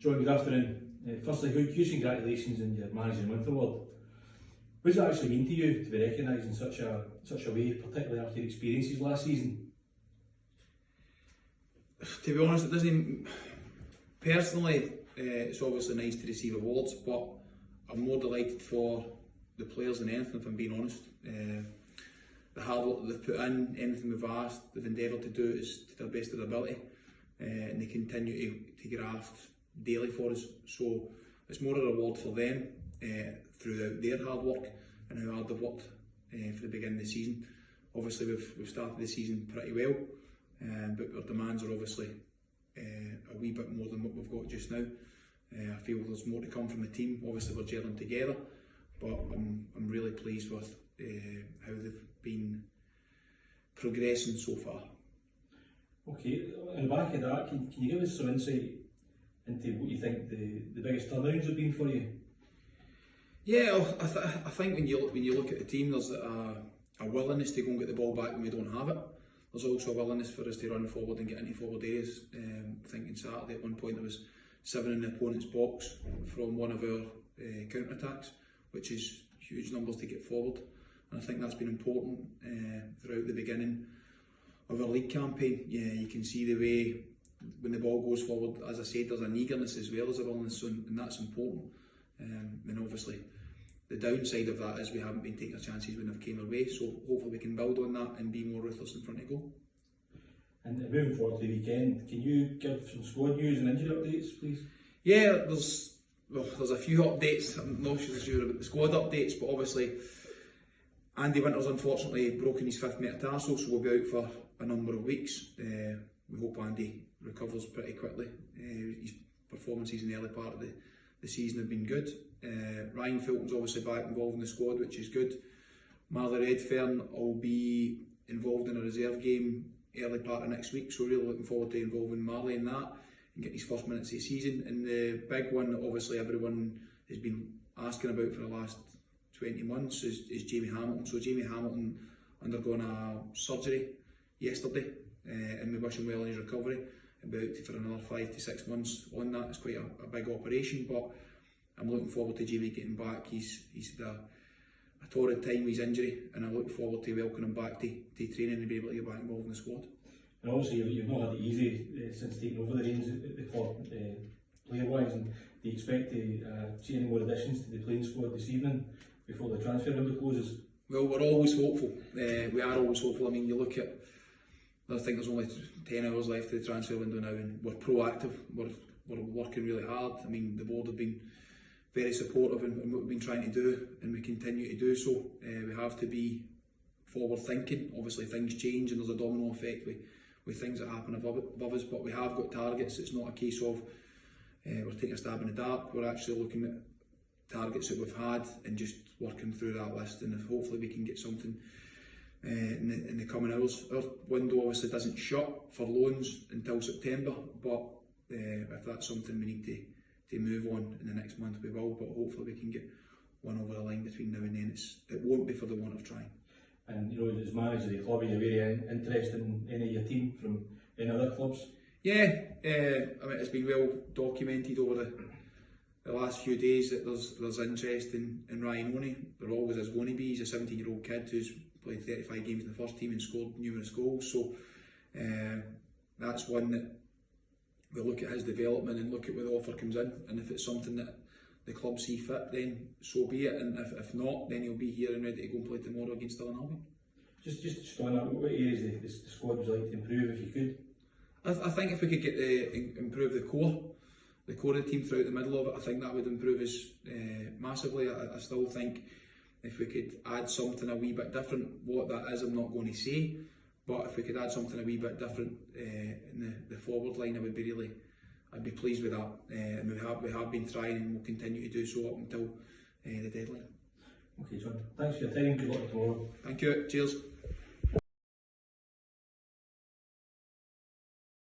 John, good afternoon. Firstly, huge congratulations on your Manager of the Month award. What does it actually mean to you to be recognised in such a way, particularly after your experiences last season? To be honest, it doesn't. Personally, it's obviously nice to receive awards, but I'm more delighted for the players than anything, if I'm being honest. The hard work that they've put in, anything we've asked, they've endeavoured to do is to their best of their ability, and they continue to graft daily for us. So it's more a reward for them through their hard work and how hard they've worked for the beginning of the season. Obviously, we've started the season pretty well, but our demands are obviously a wee bit more than what we've got just now. I feel there's more to come from the team. Obviously, we're gelling together, but I'm really pleased with how they've been progressing so far. Okay, on the back of that, can you give us some insight into what you think the biggest turnarounds have been for you? Yeah, I think when you look at the team, there's a willingness to go and get the ball back when we don't have it. There's also a willingness for us to run forward and get into forward areas. I think on Saturday at one point there was 7 in the opponent's box from one of our counter-attacks, which is huge numbers to get forward. And I think that's been important throughout the beginning of our league campaign. Yeah, you can see the way when the ball goes forward, as I said, there's an eagerness as well as a willingness, and that's important. And obviously the downside of that is we haven't been taking our chances when they've came our way, so hopefully we can build on that and be more ruthless in front of goal. And moving forward to the weekend, can you give some squad news and injury updates, please? Yeah, there's a few updates. I'm not sure about the squad updates, but obviously Andy Winter's unfortunately broken his 5th metatarsal, so we'll be out for a number of weeks. We hope Andy recovers pretty quickly. His performances in the early part of the season have been good. Ryan Fulton's obviously back involved in the squad, which is good. Marley Redfern will be involved in a reserve game early part of next week, so really looking forward to involving Marley in that and getting his first minutes of the season. And the big one that obviously everyone has been asking about for the last 20 months is Jamie Hamilton. So Jamie Hamilton undergone a surgery yesterday, and we wish him well in his recovery. About for another 5 to 6 months on that. It's quite a big operation, but I'm looking forward to Jamie getting back. He's had a torrid time with his injury, and I look forward to welcoming him back to training and be able to get back involved in the squad. And obviously you've not had it easy since taking over the reins at the club, player-wise, and do you expect to see any more additions to the playing squad this evening before the transfer window closes? Well, we're always hopeful. We are always hopeful. I mean, you look at, I think there's only 10 hours left of the transfer window now, and we're proactive. We're working really hard. I mean, the board have been very supportive in what we've been trying to do, and we continue to do so. We have to be forward thinking. Obviously things change and there's a domino effect with things that happen above us, but we have got targets. It's not a case of we're taking a stab in the dark. We're actually looking at targets that we've had and just working through that list, and hopefully we can get something in the coming hours. Our window obviously doesn't shut for loans until September, but if that's something we need to move on in the next month, we will. But hopefully we can get one over the line between now and then. It won't be for the want of trying. And you know, as manager of the club, are you very interested in any of your team from any other clubs? Yeah, I mean, it's been well documented over the last few days that there's interest in Ryan Oney. There always is going to be. He's a 17-year-old kid who's played 35 games in the first team and scored numerous goals. So that's one that we'll look at his development and look at where the offer comes in. And if it's something that the club see fit, then so be it. And if not, then he'll be here and ready to go and play tomorrow against Stirling Albion. Just on that, what areas the squad would you like to improve if you could? I think if we could improve the core of the team throughout the middle of it, I think that would improve us massively. I still think if we could add something a wee bit different, what that is I'm not going to say, but if we could add something a wee bit different in the forward line, I'd be pleased with that. And we have been trying and we'll continue to do so up until the deadline. Okay, John, thanks for your time. Good luck tomorrow. Thank you. Cheers.